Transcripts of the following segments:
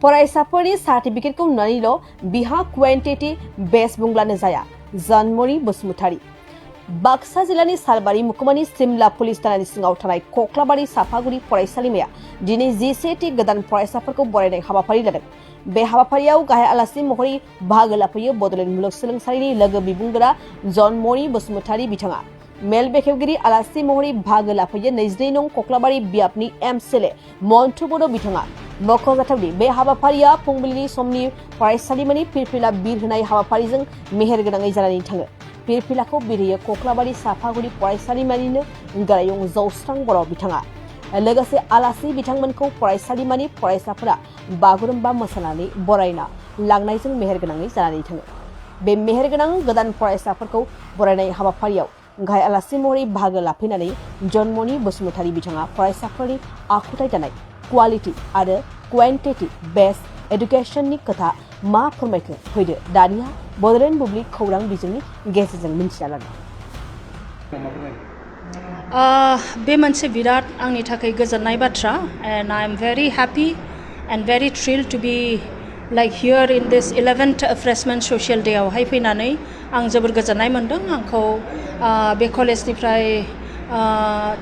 फरायसाफोरनि सार्टिफिकेटखौ नुनानैल' बिहा क्वान्टिटि बेस बुंब्लानो जाया। जनमन बसुमतारी बाक्सा जिल्लानि सालबारि मुखुमानि सिमला पुलिस थानानि सिङाव थानाय कक्लाबारि साफागुरि फरायसालिमाया दिनै 11टी गोदान फरायसाफोरखौ बरायनाय हाबाफारि लादों। बे हाबाफारियाव गाहाय आलासि महरै बाहागो लाफैयो बड'लेण्ड मुलुगसोलोंसालिनि लोगो बिबुंगोरा जनमन बसुमतारी बिथाङा। मेल बेखेवगिरि आलासि महरै बाहागो लाफैयो 22 नं कक्लाबारि बियाबनि एमसिएलए मन्टु बर' बिथाङा। मख'जाथावदि बे हाबाफारिया फुंबिलिनि समनि फरायसालिमानि फिरफिला बिर होनाय हाबाफारिजों मेहेरगोनाङै जानानै थाङो। फिरफिलाखौ बिरहोयो कक्लाबारि साफागुरि फरायसालिमानिनो गारायं जौस्रां बर' बिथाङा। लोगोसे आलासि बिथांमोनखौ फरायसालिमानि फरायसाफोरा बागुरुम्बा मोसानानै बरायना लांनायजों मेहेरगोनाङै जानानै थाङो। बे मेहेरगोनां गोदान फरायसाफोरखौ बरायनाय हाबाफारियाव गाहाय आलासि महरै बाहागो लाफैनानै जनमन बसुमतारी बिथाङा फरायसाफोरनि आखुथाय दानाय क्वालिटि आरो क्वान्टिटि बेस्ड एडुकेशननि खोथा मा फोरमायखो फैदो दानिया बड'लेण्ड बुब्लि खौरां बिजोंनि गेजेरजों मिन्थिना लानो। बे मोनसे बिराद आंनि थाखाय गोजोननाय बाथ्रा and I am very happy and very thrilled to be like here in this 11th freshman social day आवहाय फैनानै आं जोबोर गोजोननाय मोनदों। आंखौ बे कलेजनिफ्राय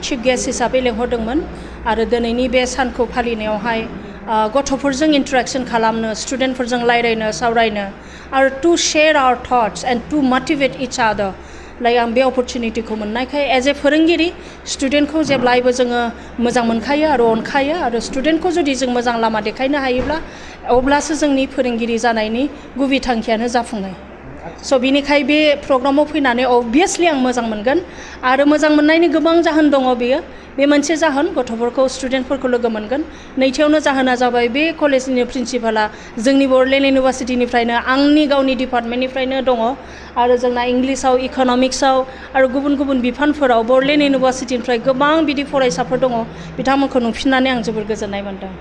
चिफ गेस्ट हिसाबै लेंहरदोंमोन आरो दिनैनि बे सानखौ फालिनायावहाय गथ'फोरजों इन्टारेक्शन खालामनो, स्टुडेन्टफोरजों रायज्लायनो, सावरायनो आरो to share our thoughts and to motivate each other like आं बे अपरचुनिटिखौ मोननायखाय एज ए फोरोंगिरि स्टुडेन्टखौ जेब्लायबो जोङो मोजां मोनखायो आरो अनखायो आरो स्टुडेन्टखौ जुदि जों मोजां लामा देखायनो हायोब्ला अब्लासो जोंनि फोरोंगिरि जानायनि गुबै थांखियानो जाफुङो। स' बिनिखाय बे प्रग्रामाव फैनानै अबभियासलि आं मोजां मोनगोन आरो मोजां मोननायनि गोबां जाहोन दङ। बेयो बे मोनसे जाहोन गथ'फोरखौ स्टुडेन्टफोरखौ लोगो मोनगोन। नैथियावनो जाहोना जाबाय बे कलेजनि प्रिन्सिपाला जोंनि बड'लेण्ड इउनिभार्सिटिनिफ्रायनो आंनि गावनि डिपार्टमेन्टनिफ्रायनो दङ आरो जोंना इंलिसाव, इक'नमिक्सआव आरो गुबुन गुबुन बिफानफोराव बड'लेण्ड इउनिभार्सिटिनिफ्राय गोबां बिदि फरायसाफोर दङ। बिथांमोनखौ नुफिननानै आं जोबोर गोजोननाय मोनदों।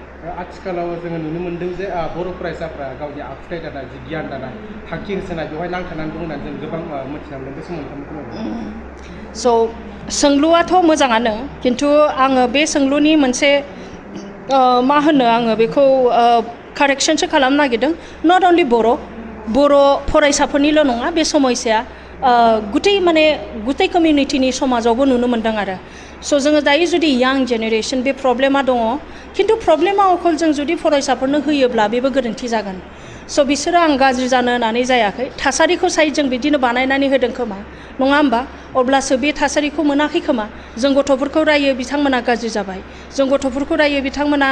आथिखालाव जोङो नुनो मोनदों जे बर' फरायसाफ्रा गावनि आखुथाय दानाय जि गियान दानाय थांखि होसोनाय बेवहाय नांथानानै दं होननानै जों गोबां मिथिना मोनदों। बे सोमोन्दै स' सोंलुआथ' मोजाङानो खिन्थु आङो बे सोंलुनि मोनसे मा होनो आङो बेखौ कारेक्सनसो खालामनो नागिरदों। नट अनलि बर' फरायसाफोरनिल' नङा बे समस्याया गुतै कमिउनिटिनि समाजावबो नुनो मोनदों आरो। स' जोङो दायो जुदि यां जेनेरेसन बे प्रब्लेमा दङ खिन्थु प्रब्लेमा अकल जों जुदि फरायसाफोरनो होयोब्ला बेबो गोरोन्थि जागोन। स' बिसोरो आं गाज्रि जानो होननानै जायाखै, थासारिखौ साइ जों बिदिनो बानायनानै होदों खोमा, नङा होमबा? अब्लासो बे थासारिखौ मोनाखै खोमा। जों गथ'फोरखौ रायो बिथांमोना गाज्रि जाबाय, जों गथ'फोरखौ रायो बिथांमोना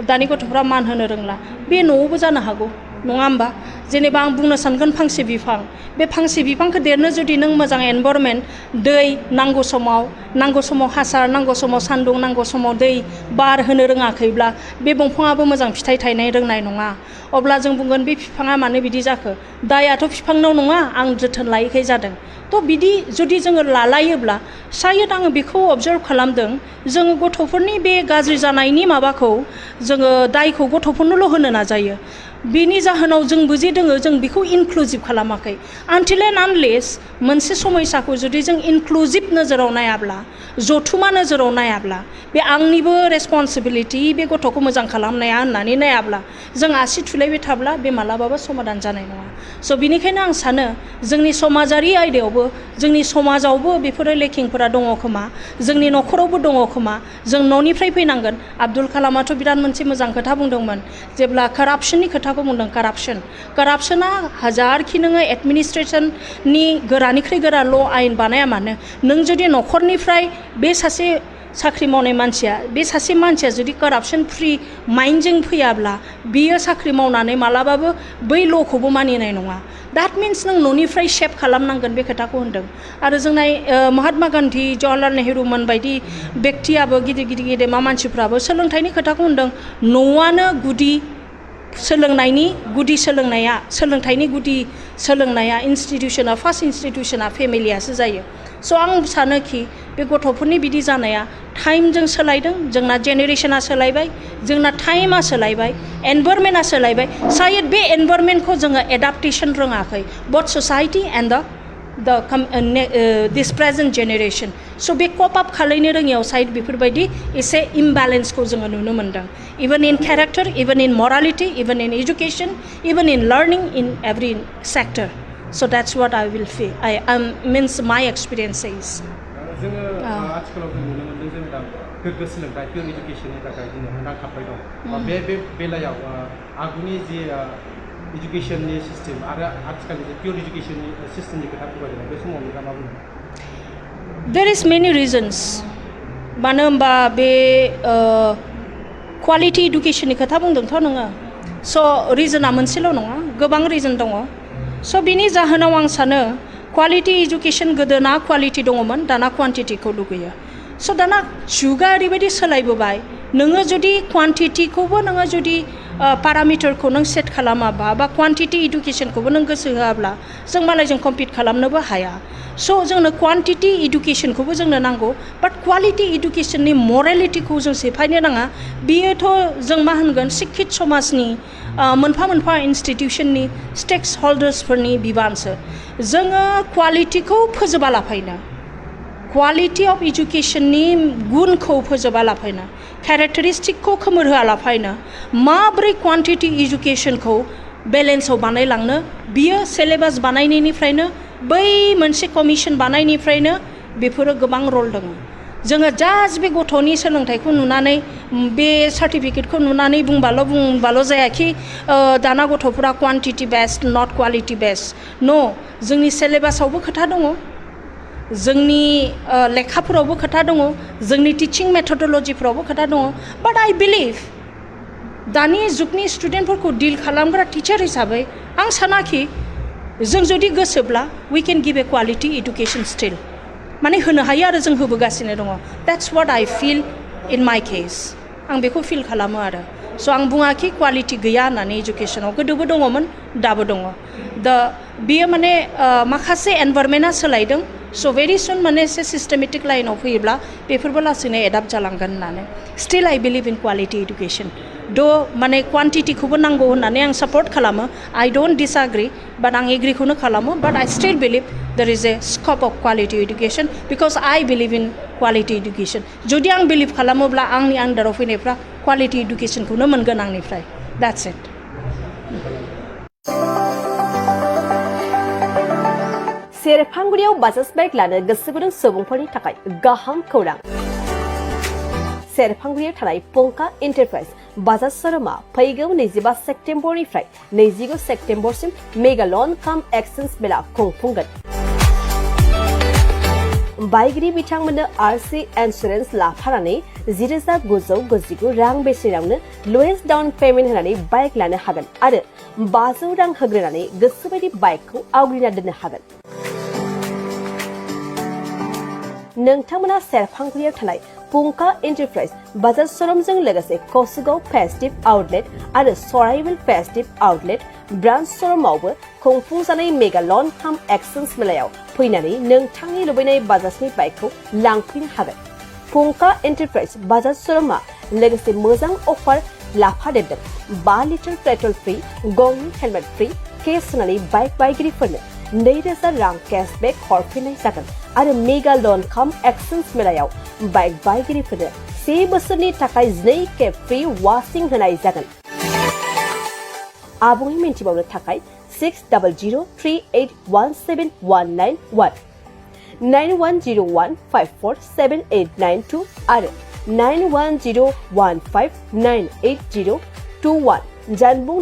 दानि गथ'फ्रा मान होनो रोंला, बे न'आवबो जानो हागौ, नङा होमबा? जेनेबा आं बुंनो सानगोन फांसे बिफां, बे फांसे बिफांखौ देरनो जुदि नों मोजां एनभायरनमेन्ट, दै नांगौ समाव हासार, नांगौ समाव सान्दुं, नांगौ समाव दै बार होनो रोङाखैब्ला बे दंफाङाबो मोजां फिथाइ थायनो रोंनाय नङा। अब्ला जों बुंगोन बे बिफाङा मानो बिदि जाखो, दायाथ' बिफांनाव नङा, आं जोथोन लायैखाय जादों। थ' बिदि जुदि जोङो लालायोब्ला शायद आङो बेखौ अबजार्भ खालामदों जोङो गथ'फोरनि बे गाज्रि जानायनि माबाखौ जोङो दायखौ गथ'फोरनोल' होनो नाजायो। बेनि जाहोनाव जों बुजिदों जों बेखौ इनक्लुजिभ खालामाखै। आनटिल एन्ड आनलेस मोनसे समयसाखौ जुदि जों इनक्लुजिभ नोजोराव नायाब्ला, जथुमा नोजोराव नायाब्ला, बे आंनिबो रेसपन्सिबिलिटि बे गथ'खौ मोजां खालामनाया होननानै नायाब्ला जों आसि थुलायबाय थाब्ला बे मालाबाबो समाधान जानाय नङा। स' बिनिखायनो आं सानो जोंनि समाजारि आयदायावबो जोंनि समाजावबो बेफोरो लेकिंफोरा दङ खोमा, जोंनि न'खरावबो दङ खोमा। जों न'निफ्राय फैनांगोन। आब्दुल कालामाथ' बिराद मोनसे मोजां खोथा बुंदोंमोन जेब्ला कारापसननि खोथाखौ बुंदों। कारापसना हाजारखि नोङो एडमिनिस्ट्रेसननि गोरानिख्रुइ गोरा ल' आयेन बानाया मानो, नों जुदि न'खरनिफ्राय बे सासे साख्रि मावनाय मानसिया, बे सासे मानसिया जुदि कारापसन फ्रि माइन्डजों फैयाब्ला बियो साख्रि मावनानै मालाबाबो बै ल'खौबो मानिनाय नङा। द्याट मिन्स नों न'निफ्राय सेभ खालामनांगोन बे खोथाखौ होनदों। आरो जोंना महात्मा गान्धी, जवाहरलाल नेहरूमोन बायदि बेक्तियाबो गिदिर गेदेमा मानसिफ्राबो सोलोंथाइनि खोथाखौ होनदों। न'आनो गुदि सोलोंनायनि गुदि सोलोंथाइनि गुदि सोलोंनाया इन्स्टिटिउसना फार्स्ट इन्स्टिटिउसना फेमिलियासो जायो। स' आं सानोखि बे गथ'फोरनि बिदि जानाया टाइमजों सोलायदों, जोंना जेनेरेशना सोलायबाय, जोंना टाइमा सोलायबाय, एनभायरनमेन्टआ सोलायबाय। शायद बे एनभायरनमेन्टखौ जोङो एडाप्टेसन रोङाखै, boat society and the this present generation. So be cope up खालायनो रोङियाव साइड बेफोरबायदि एसे imbalance को जोङो नुनो मोनदों. Even in character, even in morality, even in education, even in learning, in every sector. So that's what I will feel. Means my experience says. जोङो आथिखालाव जों नुनो मोनदों जों दा गोग्गो सोलोंथाइ पियर इडुकेसननि थाखाय जोङो नांथाबबाय दं. बे बेलायाव आगुनि जि इडुकेसननि सिस्टेम आरो आथिखालनि जे पियर इडुकेसननि सिस्टेमनि खोथा बुंबाय दं बे समाव नोंथाङा मा बुङो? There is many reasons. मानो होनबा बे क्वालिटी इडुकेसननि खोथा बुंदोंथ' नोङो. स' रिजोना मोनसेल' नङा, गोबां रिजन दङ. स' बिनि जाहोनाव आं सानो क्वालिटी इडुकेसन गोदोना क्वालिटी दङमोन, दाना क्वान्टिटिखौ लुगैयो. स' दाना जुगा ओरैबायदि सोलायबोबाय, नोङो जुदि क्वान्टिटिखौबो नोङो जुदि पारामिटारखौ नों सेट खालामाबा बा क्वान्टिटी इडुकेसनखौबो नों गोसो होआब्ला जों मालायजों कम्पिट खालामनोबो हाया. स' जोंनो क्वान्टिटी इडुकेसनखौबो जोंनो नांगौ, बाट क्वालिटी इडुकेसननि मरेलिटिखौ जों सेफायनो नाङा. बियोथ' जों मा होनगोन शिक्षित समाजनि मोनफा मोनफा इन्स्टिटिउसननि स्टेक्स हल्डार्सफोरनि बिबानसो. जोङो क्वालिटिखौ फोजोबा लाफायनो, क्वालिटी अफ इडुकेसननि गुनखौ फोजोबा लाफायनो, केरेक्टारिस्टिकखौ खोमोरहोआ लाफायनो माब्रै क्वान्टिटी इडुकेसनखौ बेलेन्सआव बानायलांनो, बियो सिलेबास बानायनायनिफ्रायनो बै मोनसे कमिसन बानायनिफ्रायनो बेफोरो गोबां रल दङ. जोङो जास्ट बे गथ'नि सोलोंथाइखौ नुनानै बे सार्टिफिकेटखौ नुनानै बुंबाल' जायाखि दाना गथ'फोरा क्वान्टिटी बेस्ड नट क्वालिटी बेस्ड. नो, जोंनि सिलेबासावबो खोथा दङ, जोंनि लेखाफोरावबो खोथा दङ, जोंनि टिचिं मेथडलजिफोरावबो खोथा दङ. बाट आइ बिलिभ दानि जुगनि स्टुडेन्टफोरखौ डिल खालामग्रा टिचार हिसाबै आं सानाखि जों जुदि गोसोब्ला we can give a quality education still. माने होनो हायो आरो जों होबोगासिनो दङ. That's what I fill in माइ केस. आं बेखौ फिल खालामो आरो. स' आं बुङाखि क्वालिटी गैया होननानै इडुकेसनाव, गोदोबो दङमोन, दाबो दङ. बियो माने माखासे एनभारमेन्टआ सोलायदों. स' भेरि सुन माने एसे सिस्टेमेटिक लाइनाव फैयोब्ला बेफोरबो लासैनो एडाप्ट जालांगोन होननानै. Steel I believe in quality education. माने क्वान्टिटिखौबो नांगौ होननानै आं सापर्ट खालामो. आइ डोन्ट डिसएग्री, बाट आं एग्रिखौनो खालामो. But I still believe there is a scope of quality education because I believe in quality education. जुदि आं बिलिभ खालामोब्ला आंनि आन्डाराव फैनायफ्रा क्वालिटी इडुकेसनखौनो मोनगोन आंनिफ्राय. That's it. सेरफांगुरियाव बाजाज बाइक लानो गोसो गुदुं सुबुंफोरनि थाखाय गाहाम खौरां. सेरफांगुरियाव थानाय पंका एन्टारप्राइज बाजाज शोरूमा फैगौ 25 सेप्तेम्बरनिफ्राय 29 सेप्तेम्बरसिम मेगा लन काम एक्सचेन्ज मेला खुंफुंगोन. बाइगिरि बिथांमोननो आरसि इन्सुरेन्स लाफानानै 10,999 रां बेसेनावनो लवेस्ट डाउन पेमेन्ट होनानै बाइक लानो हागोन आरो 500 रां होग्रोनानै गोसोबायदि बाइकखौ आवग्रिना दोननो हागोन. नोंथांमोना सेरफांगुरियाव थानाय पंका एन्टारप्राइज बाजाज शोरूमजों लोगोसे कसुगाव फेस्टिभ आउटलेट आरो सराइबिल फेस्टिभ आउटलेट ब्रान्च शोरूमावबो खुंफुंजानाय मेगा लन काम एक्सचेन्ज मेलायाव फैनानै नोंथांनि लुबैनाय बाजाजनि बाइकखौ लांफैनो हागोन. पंका एन्टारप्राइज बाजाज शोरूमा लोगोसे मोजां अफार लाफादेरदों. 5 लिटार पेट्रल फ्रि, गंनि हेलमेट फ्रि, केस होनानै बाइक बायगिरिफोरनो 2,000 रां केशबेक हरफिननाय जागोन आरो मेगा लन काम एक्सचेन्ज मेलायाव बाइक बायगिरिफोरनो 1 बोसोरनि थाखाय 2 खेब फ्रि वाशिं होनाय जागोन. आबुङै मिन्थिबावनो थाखाय 6003817191 9101547892 आरो 9101598021 जानबुं